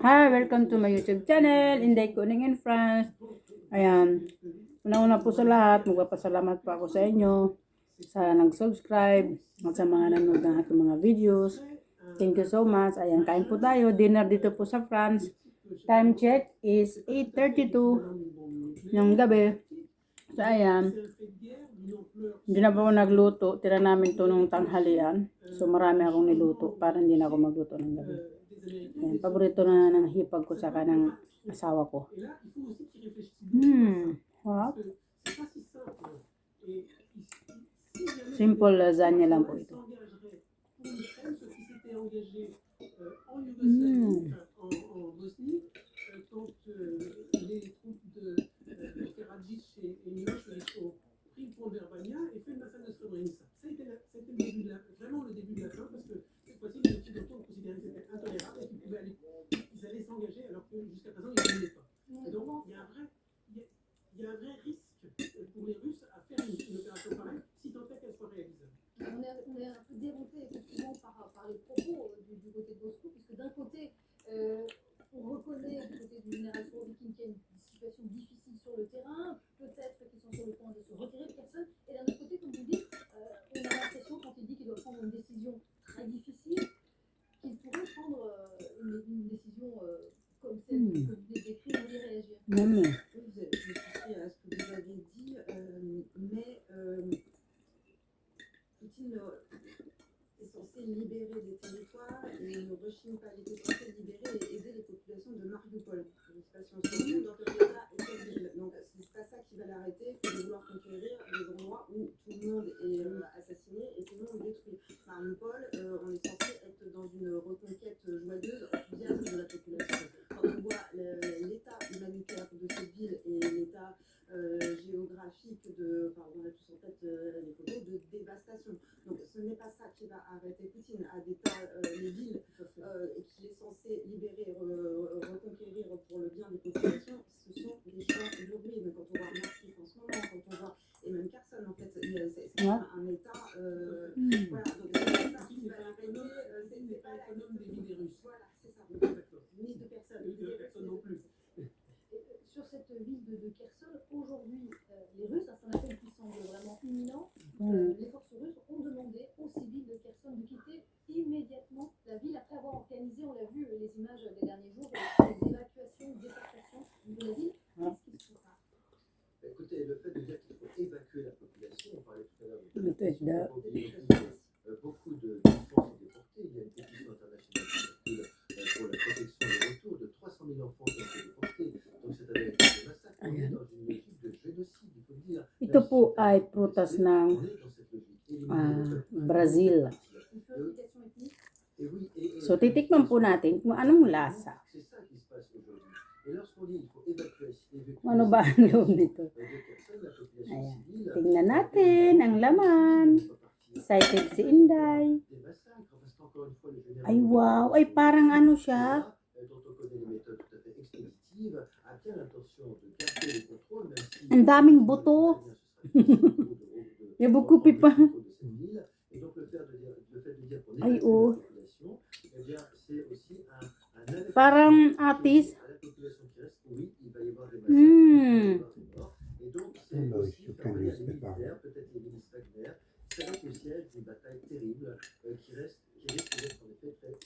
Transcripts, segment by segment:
Hi, welcome to my YouTube channel, Inday Kuning in France. Ayan, una-una po sa lahat, magpapasalamat po ako sa inyo sa nag-subscribe at sa mga nanonood ng ating mga videos. Thank you so much. Ayan, kain po tayo. Dinner dito po sa France. Time check is 8:32 ng gabi. So, ayan. Hindi na po ako nagluto. Tira namin to nung tanghalian. So, marami akong niluto para hindi na ako magluto ng gabi. Ayan, paborito na ng hipag ko saka ng asawa ko. Wow. Simple lasagna lang po ito. On reconnaît du côté du génération viking qu'il y a une situation difficile sur le terrain, peut-être qu'ils sont sur le point de se retirer de personne, et d'un autre côté, comme vous dites, on a l'impression quand il dit qu'il doit prendre une décision très difficile, qu'il pourrait prendre une décision comme celle que vous décrivez, vous voulez réagir. Non. Je souscris à ce que vous avez dit, mais Poutine est censé libérer des territoires et ne rechigne pas. Il était censé libérer et aider les populations de Mariupol. Je ne sais pas si on se souvient dans quel état est cette ville. Donc c'est pas ça qui va l'arrêter que de vouloir conquérir des endroits où tout le monde est assassiné et tout le monde détruit. Mariupol, on est censé être dans une reconquête joyeuse, enthousiaste de la population. Quand on voit l'état humanitaire de cette ville et l'état géographique on a tous en tête les photos de dévastation. Donc ce n'est pas ça qui va arrêter Poutine à des tas les villes et qui est censé libérer, reconquérir pour le bien des populations. Ce sont les champs d'urbaine. Quand on voit Massif en ce moment, quand on voit et même Kherson en fait, c'est un état. Voilà, donc c'est pas ça qui va l'arrêter. C'est pas l'économe des villes des Russes. Voilà, c'est ça. Ni de personne. Ni de personne non plus. Sur cette ville de Kherson, aujourd'hui, les Russes, c'est un appel qui semble vraiment imminent. Les forces russes ont demandé aux civils de Kherson de quitter immédiatement la ville après avoir organisé, on l'a vu, les images des derniers jours, des évacuations, déportations de la ville. Qu'est-ce qui se passe? Écoutez, le fait de dire qu'il faut évacuer la population, on parlait tout à l'heure de beaucoup d'enfants sont déportés. Il y a une pétition internationale qui circule pour la protection et le retour de 300 000 enfants qui ont été déportés. Donc c'est un véritable massacre. On est dans une logique de génocide, il faut le dire. Ito po ay prutas ng Brazil. So titikman po natin kung anong lasa. Kung ano ba ang loob nito. Ayan. Tingnan natin ang laman. Excited si Inday. Ay wow, ay parang ano siya. Ang daming buto. Yabukupi pa. Ay oh. Parang atis.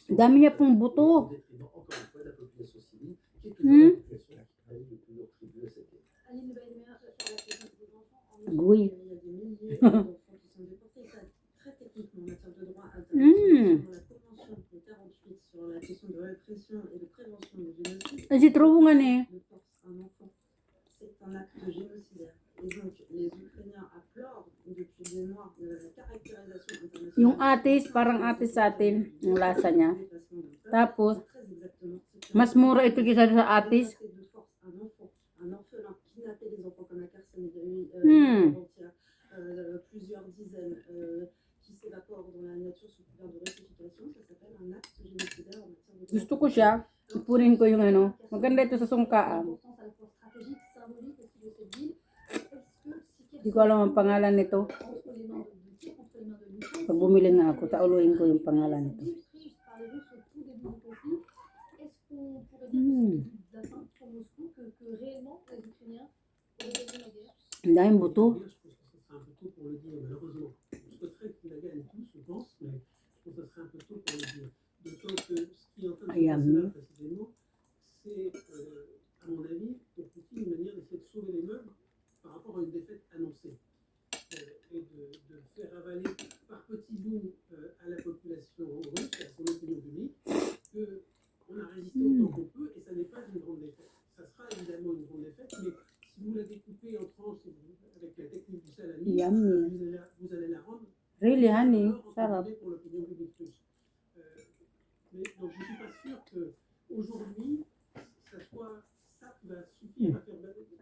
Dami niya pong buto. Agoy. Ay, trungan eh. C'est un acte génocidaire. Et donc, les Ukrainiens applaudent depuis des mois la caractérisation internationale. Yung atis, parang atis sa atin, yung lasa niya. Tapos, mas mura ito kaysa sa atis. Un orphelin kidnappé des enfants comme à Kherson, il y a eu plusieurs dizaines qui s'évaporent dans la nature sous couvert de récipitation. Ça s'appelle un acte génocidaire en matière de... Gusto ko siya. Ipunin ko yung ano. Maganda ito sa sungkaan. Hindi ko alam ang pangalan nito. Pag bumili nga ako, tauluhin ko yung pangalan nito. daming buto. Je pense que ce serait un peu tôt pour le dire, malheureusement. Je souhaiterais qu'il la gagne tous, je pense, mais je pense que ce serait un peu tôt pour le dire. D'autant que ce qui est en train de se passer là précisément, c'est, à mon avis, pour Poutine, une manière d'essayer de sauver les meubles par rapport à une défaite annoncée. Et de faire avaler par petits bouts à la population russe, à son opinion publique, qu'on a résisté autant qu'on peut, et ça n'est pas une grande défaite. Ça sera évidemment une grande défaite, mais si vous la découpez en tranches avec la technique du salami, Yummy. vous allez la rendre Really, honey. entre Sarap. guillemets, pour l'opinion publique russe. Mais donc je ne suis pas sûr qu'aujourd'hui, ça soit ça qui va suffire à faire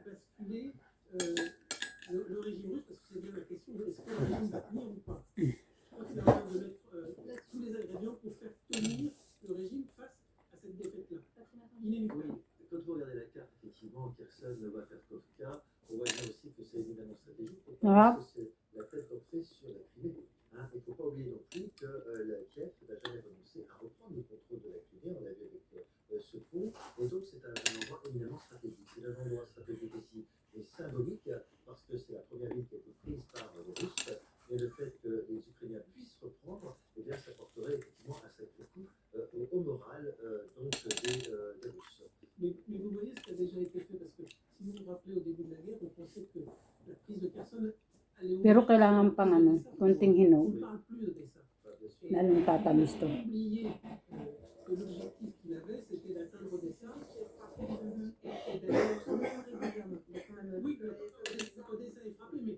basculer le régime russe, parce que c'est bien la question, est-ce que le régime va tenir ou pas? Je crois qu'il est en train de mettre tous les ingrédients pour faire tenir le régime face à cette défaite-là. Oui, quand vous regardez la carte, effectivement, Kherson va faire Kovka. On voit bien aussi que c'est évidemment stratégique. Pourquoi? Parce que c'est la tête d'entrée sur la Crimée. Hein. Il ne faut pas oublier non plus que la Kiev n'a jamais renoncé à reprendre le contrôle de la Crimée. On l'a vu avec ce pont. Et donc, c'est un endroit éminemment stratégique. C'est un endroit stratégique aussi et symbolique parce que c'est la première ville qui a été prise par les Russes. Et le fait que les Ukrainiens puissent reprendre, eh bien, ça porterait effectivement un sacré coup au moral donc des Russes. Mais vous voyez ce qui a déjà été fait, parce que si vous vous rappelez au début de la guerre, on pensait que la prise de Kherson allait Pero ouvrir kailangan pang ano, konting on hinog. ne parle plus de ça. Lalong tatamis to. Oublier que l'objectif qu'il avait, c'était d'atteindre Odessa et d'aller régulièrement. Oui, Odessa est frappé, mais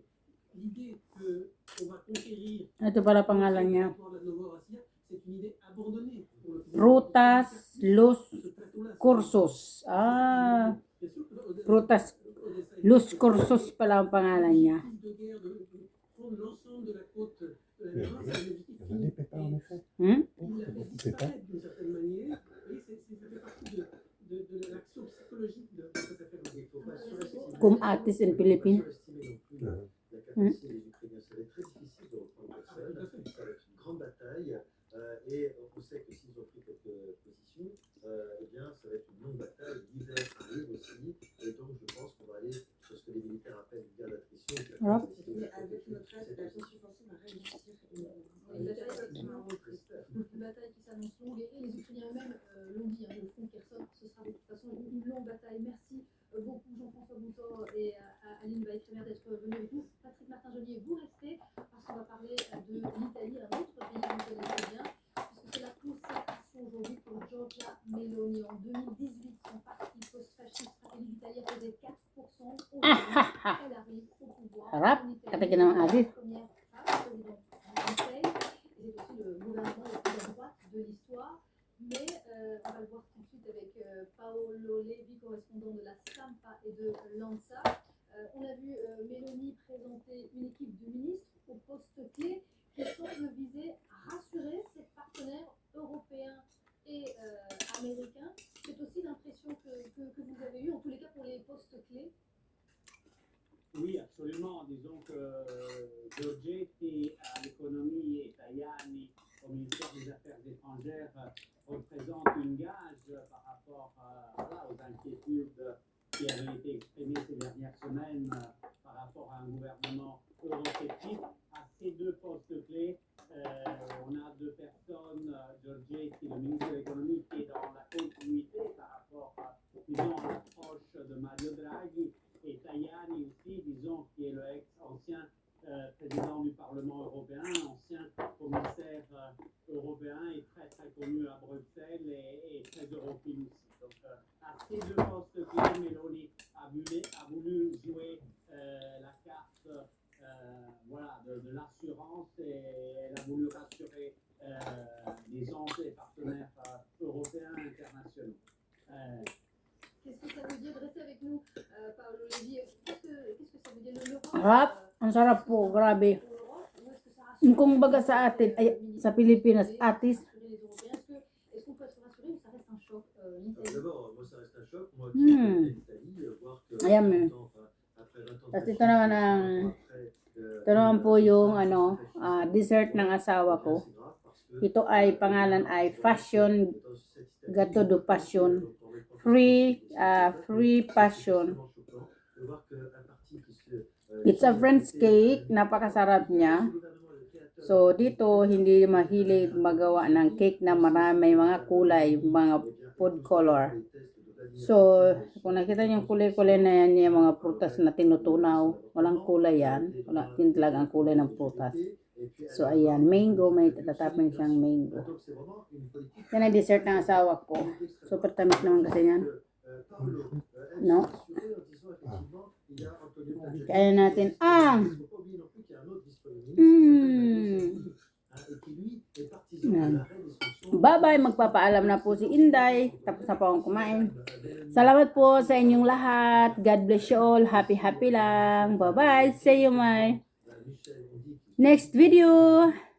l'idée qu'on va conquérir Ito pala pangalan niya. la Novorossiya, c'est une idée abandonnée pour le Prutas Los ce plateau-là. Cursos. Bien sûr que Odessa Prutas est Los Cursos pala ang pangalan niya. de guerre, de prendre l'ensemble de la côte de la Méditerranée, c'est un objectif Il y avait des pépins en effet. Hmm? il a fait disparaître d'une certaine manière, et ça fait partie de l'action psychologique de cette affaire-là. Il ne faut pas surestimer. Cum Atis in Philippines. Il ne faut pas surestimer non plus la capacité des Ukrainiens. Ça va être très difficile de reprendre Kherson. Ça va être une grande bataille. Et on sait que s'ils ont pris quelques positions, eh bien, ça va être une longue bataille. L'hiver arrive aussi. Et donc, je pense qu'on va aller sur ce que les militaires appellent une guerre d'attrition. Mais avec notre aide, la Russie va réussir Une bataille qui s'annonce longue et les Ukrainiens eux-mêmes l'ont dit, le front Kherson, ce sera de toute façon une longue bataille. Merci beaucoup Jean-François Boutor et Aline Weitremer d'être venus avec nous. Patrick Martin-Joliet, vous restez parce qu'on va parler de l'Italie, un autre pays que vous connaissez bien, puisque c'est la consécration aujourd'hui pour Giorgia Meloni. En 2018, son parti post-fasciste Fratelli d'Italia faisait 4%. Aujourd'hui, elle arrive au pouvoir. Harap, en Italie. katakin naman Aziz. Première femme présidente du Conseil. Et c'est aussi le gouvernement le plus à droite de l'histoire. Mais on va le voir tout de suite avec Paolo Levi, correspondant de la Stampa et de l'ANSA. On a vu Meloni présenter une équipe de ministres au poste clé qui semble viser à rassurer ses partenaires européens et américains. C'est aussi l'impression que vous avez eue, en tous les cas pour les postes clés. Oui, absolument. Disons que Giorgetti à l'économie et Tajani au ministère des Affaires étrangères représentent une gage par rapport aux inquiétudes qui avaient été exprimées ces dernières semaines par rapport à un gouvernement eurosceptique. À ces deux postes clés, on a deux personnes, Giorgetti, le ministre de l'économie, qui est dans la continuité par rapport disons, à l'approche de Mario Draghi, et Tajani aussi, disons, qui est le ex-ancien président du Parlement européen, ancien commissaire européen et très très connu à Bruxelles et très européen aussi. Donc à ces deux postes clés, Meloni a voulu jouer la carte voilà, de l'assurance et elle a voulu rassurer disons, ses partenaires européens et internationaux. Qu'est-ce que ça veut dire? Restez avec nous, Paolo Levi. Qu'est-ce que ça veut dire l'Europe? Harap, ang sarap po, grabe. Pour l'Europe, ou est-ce que ça rassure Yung kung baga sa atin, ay, sa Pilipinas, Atis, rassurer les Européens? Est-ce qu'on peut être rassuré ou ça reste un choc l'Italie? D'abord, moi, ça reste un choc. Moi, qui ai été en Italie, voir que Ayan, après 20 ans de Tapos ito naman ang, ito naman po yung ano, dessert ng asawa ko. Ito ay, pangalan ay Fashion Gâteau de Passion. Free passion. De voir qu'un parti qui se It's a French cake. Napakasarap niya. So, dito, hindi mahilig magawa ng cake na marami mga kulay, mga food color. So, kung nakita niyo yung kulay-kulay na yan, yung mga prutas na tinutunaw, walang kulay yan. Wala, yun talaga ang kulay ng prutas. So, ayan, mango, may tatapin siyang mango. Yan ang dessert ng asawa ko. Super tamis naman kasi yan. No? Kaya natin ang Bye-bye, magpapaalam na po si Inday. Tapos na po akong kumain. Salamat po sa inyong lahat. God bless you all. Happy lang. Bye-bye. See you my next video.